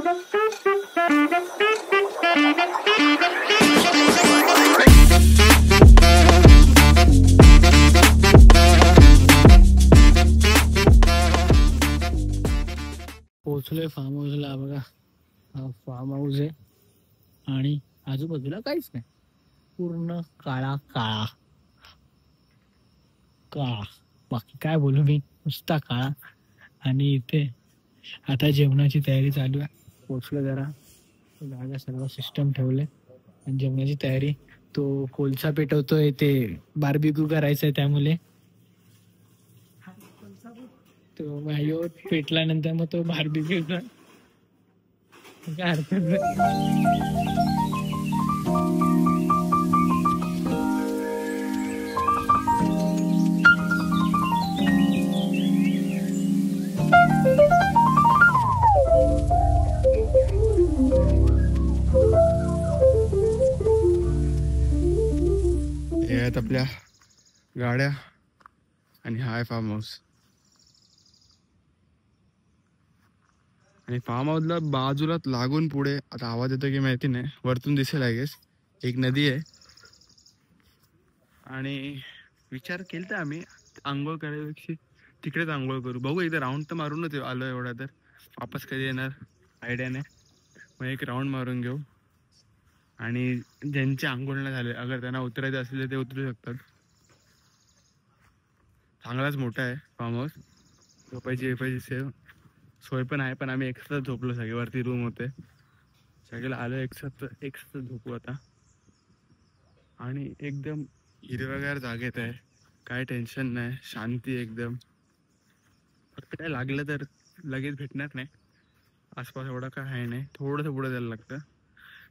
पोहोचलोय form हाऊसला. बघा हा form house आहे आणि आजूबाजूला काहीच नाही, पूर्ण काळा काळा काळा. बाकी काय बोलू मी, नुसता काळा. आणि इथे आता जेवणाची तयारी चालू आहे. पोचलो जरा जागा सर्व सिस्टम ठेवले आणि जेवणाची तयारी. तो कोळसा पेटवतोय, ते बार्बिक्यू करायचंय त्यामुळे तो भाईओ पेटल्यानंतर मग तो बार्बिक्यू काय हरकत नाही. हे आहेत आपल्या गाड्या आणि हा आहे फार्म हाऊस. आणि फार्म हाऊसला बाजूला लागून पुढे, आता आवाज येतो की माहिती नाही, वरतून दिसेल आय गेस, एक नदी आहे. आणि विचार केलता आम्ही आंघोळ करायपेक्षा तिकडेच आंघोळ करू. बघू एकदा राऊंड तर मारूनच आलो एवढा, तर वापस कधी येणार आयडिया नाही. मग एक राऊंड मारून घेऊ. आणि ज्यांचे आंघोळ नाही झाले, अगर त्यांना उतरायचं असेल ते उतरू शकतात. चांगलाच मोठा आहे फार्म हाऊस. झोपायची सोय पण आहे, पण आम्ही एक्स्ट्रा झोपलो. सगळे वरती रूम होते, सगळ्याला आलो एक्स्ट्रा झोपू आता. आणि एकदम हिरव्यागार जागेत आहे, काय टेन्शन नाही, शांती एकदम. फक्त काय लागलं तर लगेच भेटणार नाही, आसपास एवढा काय आहे नाही, थोडंसं पुढे जायला लागतं.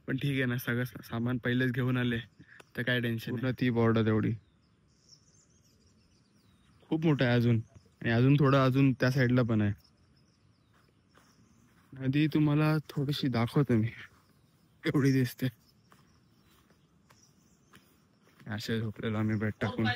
पण ठीक आहे ना, सगळं सामान पहिलेच घेऊन आले तर काय टेन्शन नाही. ती बॉर्डर तेवढी खूप मोठं आहे अजून, आणि अजून त्या साईडला पण आहे नदी. तुम्हाला थोडीशी दाखवतो मी, एवढी दिसते. असे झोपलेलो आम्ही बेड टाकून.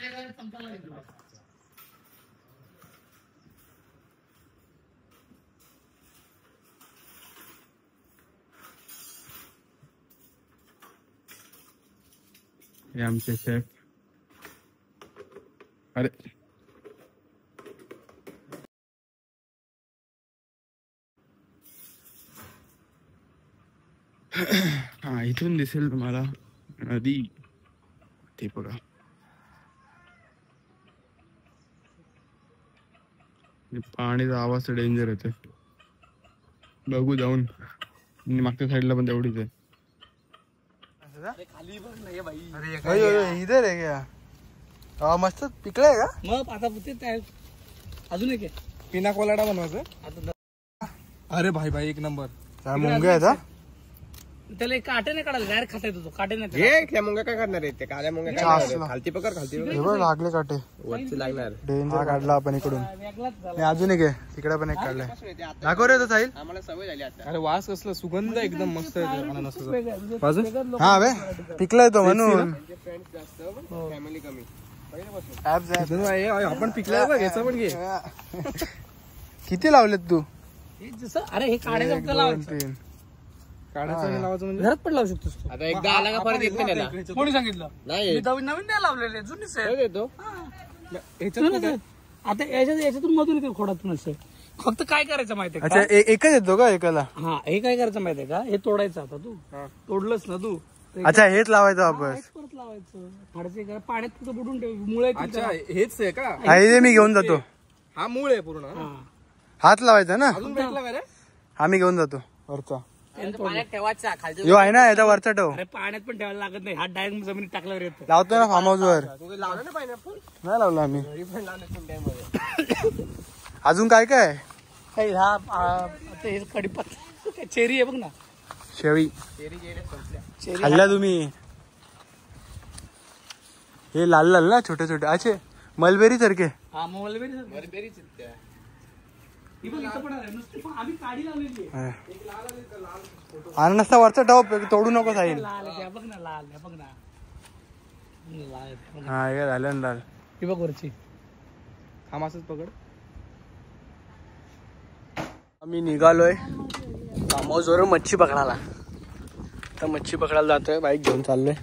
हे आमचे शेफ. अरे हा, इथून दिसेल तुम्हाला नदी. ते बघा, पाणीचा आवाज डेंजर येते. बघू जाऊन. मागच्या साईडला पण तेवढीच आहे. इधर आहे का? मस्त पिकलाय का? मग आता अजून एक पिना कोलाडा बनवायचं. अरे भाई एक नंबर. काय मुंग्या आहेत? त्याला एक काटे नाही काढायला, डायरेक्ट खाता येतो तो. काटे नाही मुंग्या काय करणार आहे? ते काळ्या मुंग्या काय खालती पकड, लागले काटे वरती लागणार. डेंजर काढला आपण इकडून. अजून एक आहे तिकडे पण एक काढलाय. दाखव रे तो साहिल. आम्हाला सवय झाली आता. अरे वास कसला सुगंध एकदम मस्त येतो. हा बे पिकलाय तो म्हणून. फॅमिली कमी आपण पिकलाय बघ, याचा पण घे. किती लावलेत तू? अरे हे काढायचं लावायचं, काढायचं लावायचं म्हणजे घरात पण लावू शकतोस. आता एकदा आला का परत येत नाही त्याला. कोणी सांगितलं? नाही नवीन नाही लावलेले, जुनीच आहे. येतो. आता याच्यातून मधून येते खोडातून असं. फक्त काय करायचं माहितीये अच्छा, एकच येतो का एकाला? हा, हे काय करायचं माहितीये का? हे तोडायचं. आता तू तोडलंस ना तू, अच्छा हेच लावायचं वापस. परत लावायचं. फाडचे पाण्यात तुझं बुडून ठेव. मुळे हेच आहे का? मी घेऊन जातो. हा मूळ आहे पूर्ण. हात लावायचा ना? अजून भेटला का रे? हा मी घेऊन जातो वरचा. पाण्यात ठेवायचा खाली. यो आहे ना याचा वरचा ठेव. अरे पाण्यात पण ठेवायला लागत नाही, हात डायरेक्ट जमिनीत टाकल्यावर येतो. लावतो ना फार्म हाऊस वर. लावलं ना पायनॅपल? नाही लावलं आम्ही. मध्ये अजून काय काय? हे कडीपत्ता, चेरी आहे बघ ना, शेवी. खाल्ला तुम्ही? हे लाल लाल ना, छोटे छोटे. अच्छे मलबेरी सारखे. हा मलबेरी. आम्ही काडी लावलेली आहे. अननसचा वरचा टॉप तोडू नको साईल. बघ ना लाल, बघ ना लाल. हा हे झालं ना लाल. ही बघ वरची. खामासच पकड. आम्ही निघालोय कामावरून मच्छी पकडायला. तर मच्छी पकडायला जातोय, बाईक घेऊन चाललोय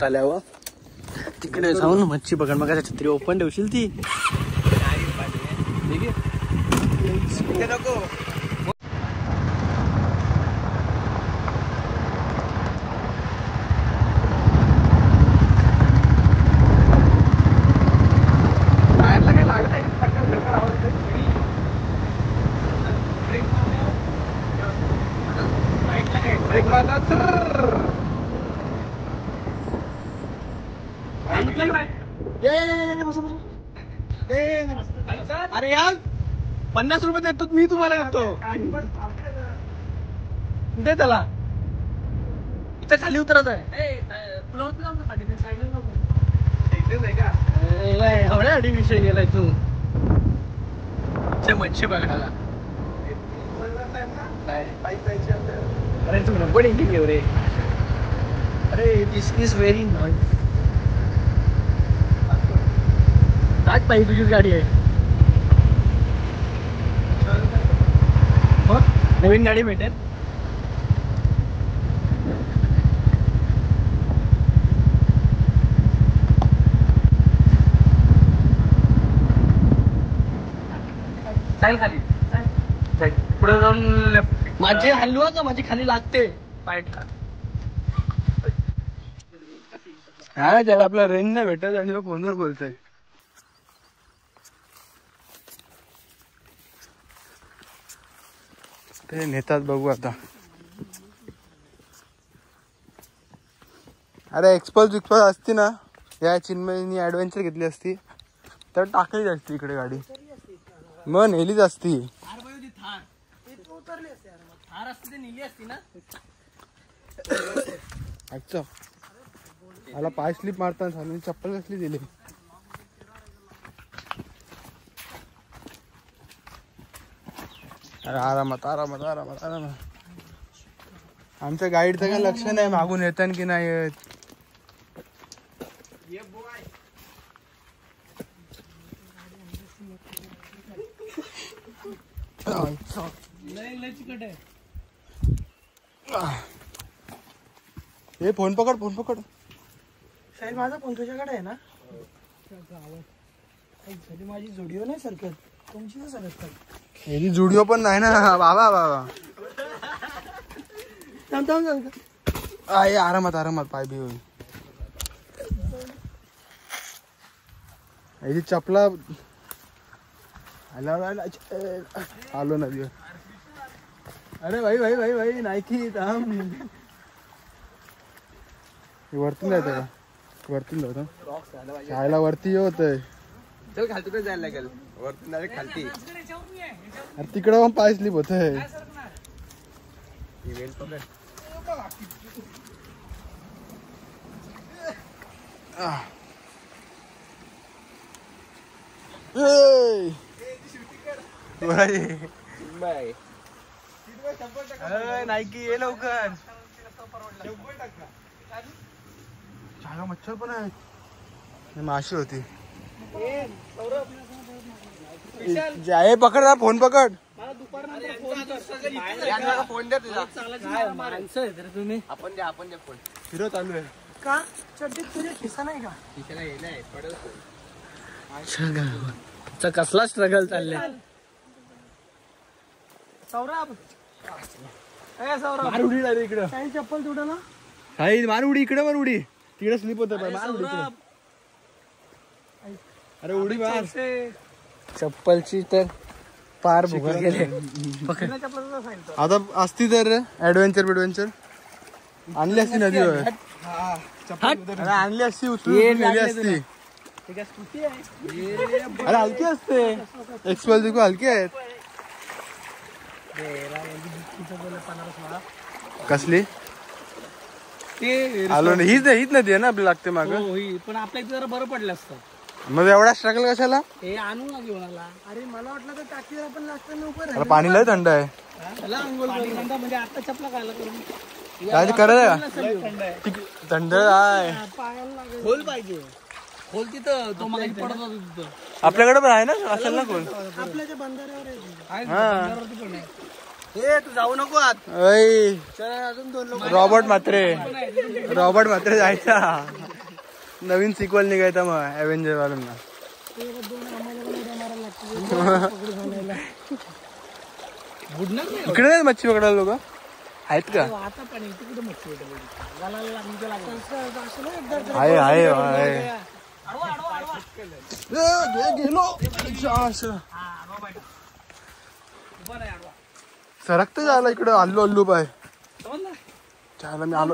तल्यावर. तिकडे जाऊन मच्छी पकड. मग छत्री ओपन ठेवशील ती नको. अरे यार 50 रुपये देतो मी तुम्हाला. देतो दे त्याला. इथे खाली उतरत आहे. एवढ्या विषय गेलाय तू मच्छी बघायला. अरे तू नको घेऊ रे. अरे दिस इज व्हेरी नाईस. आज पाहिजे तुझीच गाडी आहे. नवीन गाडी भेटेल. चाल खाली पुढे जाऊन. माझे हलवा का माझी खाली लागते पाय. हा त्याला आपला रेंज नाही भेटत आणि तो फोनवर बोलतोय. ते नेतात बघू आता. अरे एक्सपल्स असती ना, या चिन्मयनी ऍडव्हेंचर घेतली असती तर टाकलीच असती इकडे गाडी. मग नेलीच असती. अच्छा मला पाय स्लिप मारताना चप्पल कसली दिली. अरे आरामात आरामात आरामात आरामात. आमच्या गाईडचं काय लक्ष नाही मागून येतात की नाही येत. हे फोन पकड फोन पकड. साहेब माझा फोन तुझ्याकडे आहे ना. माझी जोडिओ नाही सरकत, तुमची तर सरकतात. याची जुडिओ पण नाही ना बाबा बाबा. आरामात आरामात पाय बी होईल. याची चपला आलो नदीवर. अरे भाई भाई भाई भाई नाईकी वरतून जायचं का. वरतून जाऊ शाळेला वरती होत. चल खालती जायला लागेल. वरतून डायरेक्ट खालती. अरे तिकडे पण पाय स्लिप होत. नाईकी ये लवकर. चांगला मच्छर पण आहे. माशी होती. जाय पकड ना फोन पकड. फोन द्या तुझा. तुम्ही आपण द्या फोन. फिरत चालू आहे का. चड्डीत तुझ्या खिसा नाही का. खिशाला हे नाही पडेल फोन. कसला स्ट्रगल चाललाय. सौरभ मार उडी डायरेक्ट इकडं. काही चप्पल तुटलं ना. काही मार उडी इकडे. मार उडी तिकडे स्लिप होत. मार उडी इकडे. अरे उडी मार. चप्पलची तर पार भुगत गेले. आता असती तर ऍडव्हेंचर बिडव्हेंचर आणली असती नदीवर. आणली असती उचलून नेली असती. अरे हलकी असते. एक्सपल्स देखो हलकी आहेत. कसली आलो ना. हीच नदी आहे ना आपली लागते माग. पण आपल्या इथे जरा बरं पडलं असतं. मग एवढा स्ट्रगल कशाला. हे आणू ना घेऊन आला. अरे मला वाटलं तर टाकीवर आपण लागतं लवकर. पाणी लय थंड आहे. म्हणजे आता चपला खायला करून काय करायचं थंड आहे. पायाला लागेल. खोल पाहिजे. आपल्याकडे पण आहे ना असेल ना कोण आपल्याच्या बंधाऱ्यावर तू जाऊ नको अजून 2 लोक रॉबर्ट मात्रे जायचा नवीन सिक्वल निघायचा मग अव्हेंजर वाल्यांना इकडे नाही मच्छी पकडायला लोक आहेत का आहे सरकत झाला इकडं अल्लू पाय चायला मी आलो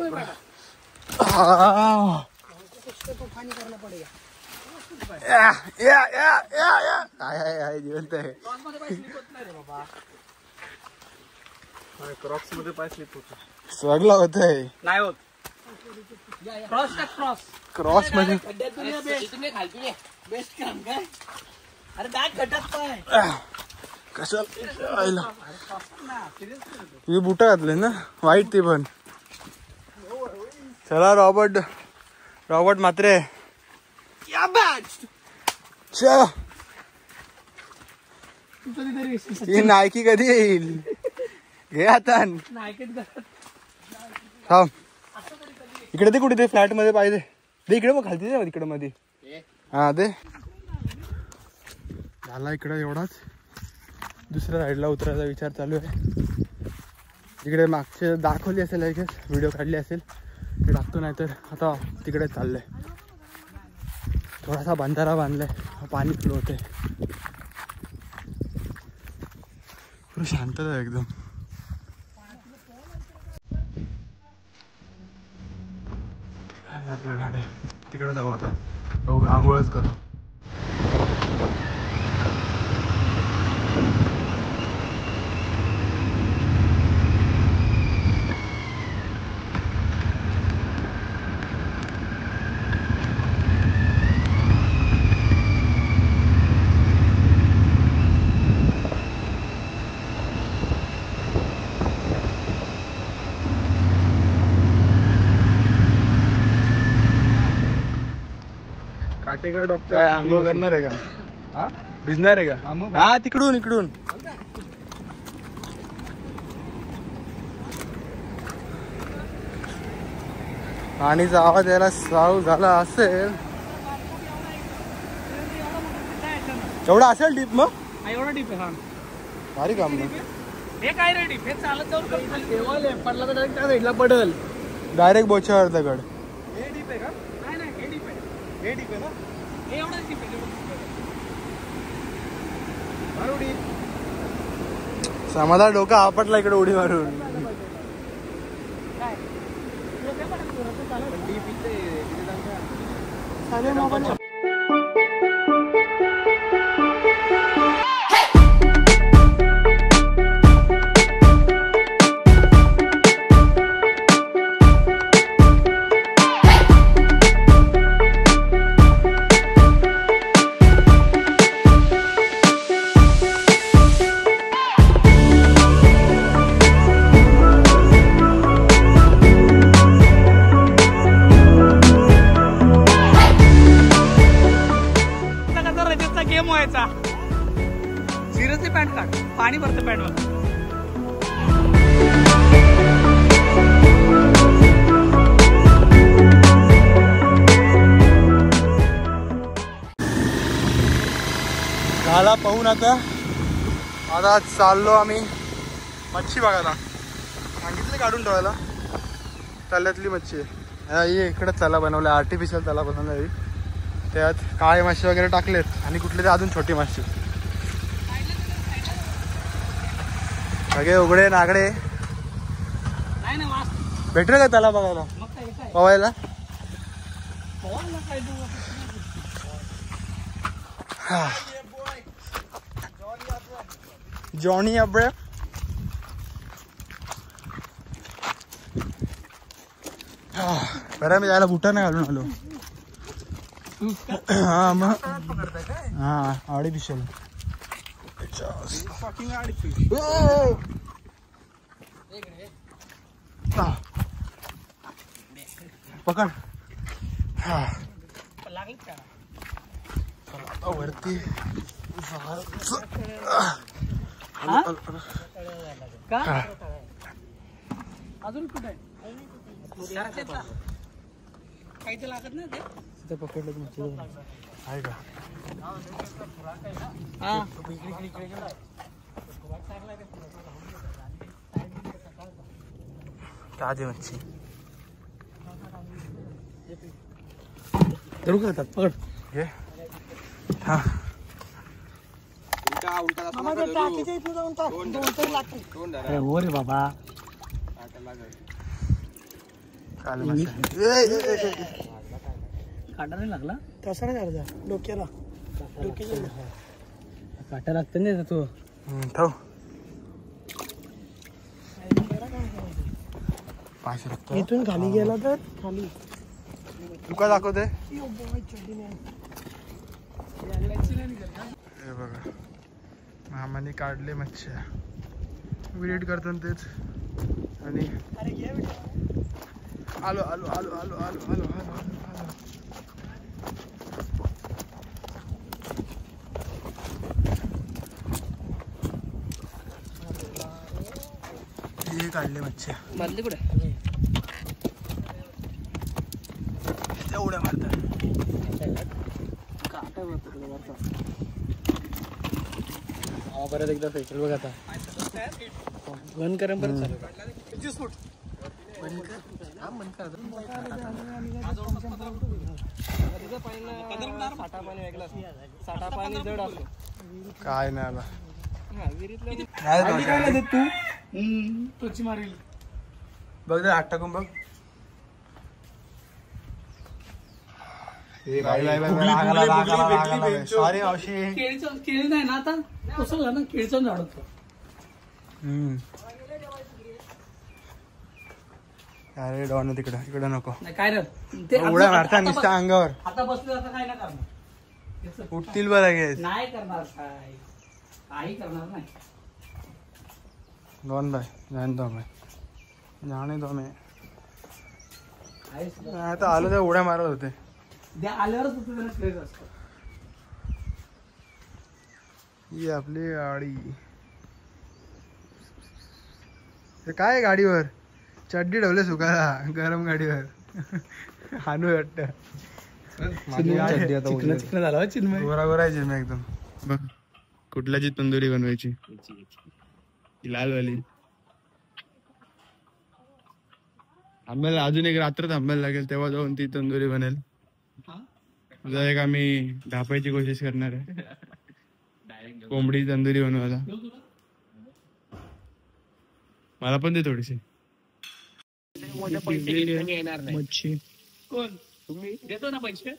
जिवंत आहे क्रॉक्स मध्ये पाय स्लिप होतो सगळं होत आहे नाही होत क्रॉस मध्ये कशाला तुझे बुट घातले ना वाईट ते पण चला रॉबर्ट मात्रे ही नायकी कधी येईल घे आता थांब इकडे ते कुठे ते फ्लॅट मध्ये पाहिजे दे इकडे मग खालती दे इकडे मध्ये हा दे झाला इकडे एवढाच दुसऱ्या साईडला उतरायचा विचार चालू आहे तिकडे मागचे दाखवली असेल व्हिडिओ काढली असेल ते टाकतो नाही तर आता तिकडे चाललंय थोडासा बंधारा बांधलाय पाणी फ्लो होते पुढे शांतता आहे एकदम तिकडे जाऊ आता आंघोळच करू डॉक्टर आंघोळ करणार आहे का भिजणार आहे का हा इकडून पाणीचा आवाज यायला चालू झाला असेल एवढा असेल डीप मग एवढा डीप आहे भारी काम मग हे काय रे डीप हे चालत जाऊन पडला तर डायरेक्ट त्या साईडला पडल डायरेक्ट बोच्यावर दगड हे डीप आहे का नाही हे डीप आहे हे डीप आहे ना हे एवढा डीप आहे समाधा डोका आपटला इकडे उडी मारून सिरियसली पॅन्ट काढ पाणी भरतं पॅन्ट वर झाला पाहून आता चाललो आम्ही मच्छी बघायला सांगितले काढून ठेवायला तल्यातली मच्छी आहे इकडे तला बनवला आर्टिफिशियल तला बनवला त्यात काळे मासे वगैरे टाकलेत आणि कुठले ते अजून छोटी मासे सगळे उघडे नागडे भेटले का त्याला बघायला पवायला जॉनी अब्रे बरं मी जायला बुटा नाही घालून आलो हा मग हा आर्टिफिशियल पकड वरती अजून कुठे काही तर लागत नाही ते पकडलं आहे का? ताजी मच्छी धरू का हातात? पकड. घे. हा हो रे बाबा. काले मासे. काटा नाही लागला तसा नाही लागला डोक्याला काटा लागत नाही तो. ठेव. इथून खाली गेला तर खाली तुका दाखवते. हे बघा मामाने काढले मच्छ्या. विडिट करतात तेच. आणि आलो आलो आलो आलो आलो आलो आलो आलो. हे काढले मच्छ्या. बादली कुठे एवढ्या मारतात. परत एकदा फेकल बघ आता. बंद करा परत चालू. काय नाही आला तू मारील बघ जर हात टाकून बघ. सॉरी मावशी. केळी नाही ना आता कसं ना केळीचं झाड होतं. अरे डॉन तिकडं इकडं नको. काय रे उड्या मारता नुसत्या अंगावर. आता बसले आता काय नाही करणार. उठतील बरं लगेच. नाही करणार काय काही करणार नाही. डॉन भाई जान दो मैं जाने दो मैं. आता आलो तर उड्या मारत होते. आल्यावरच क्रेज असतो. ही आपली गाडी. काय गाडीवर चड्डी ठेवले सुकायला गरम गाडीवर. हानू वाटत झाला चिन्मय. गोरा गोरायची मी एकदम. बघ कुठल्याची तंदुरी बनवायची. लालवाली. आम्हाला अजून एक रात्र थांबायला लागेल तेव्हा जाऊन ती तंदुरी बनेल. तुझा एक आम्ही धापायची कोशिश करणार आहे. कोंबडी तंदुरी बनवायला. मला पण दे थोडीशी. मच्छी कोण तुम्ही देतो ना पैसे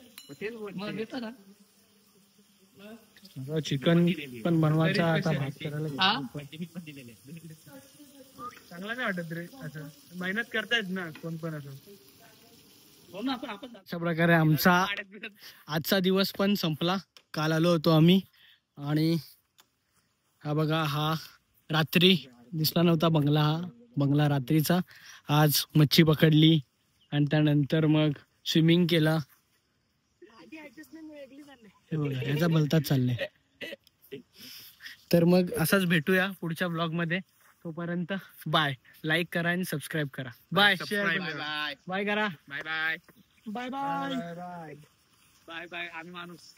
देतो ना. चिकन पण बनवायचा आता. भात करायला चांगला नाही वाटत रे असं. मेहनत करतायत ना कोण पण असं. अशा प्रकारे आमचा आजचा दिवस पण संपला. काल आलो होतो आम्ही आणि हा बघा हा रात्री दिसला नव्हता बंगला. हा बंगला रात्रीचा. आज मच्छी पकडली आणि त्यानंतर मग स्विमिंग केला. हे बघा याचा भलताच चाललंय. तर मग असाच भेटूया पुढच्या ब्लॉग मध्ये. तोपर्यंत बाय. लाईक करा आणि सबस्क्राईब करा. बाय. बाय करा. Bye bye bye bye bye bye. आम्ही माणूस.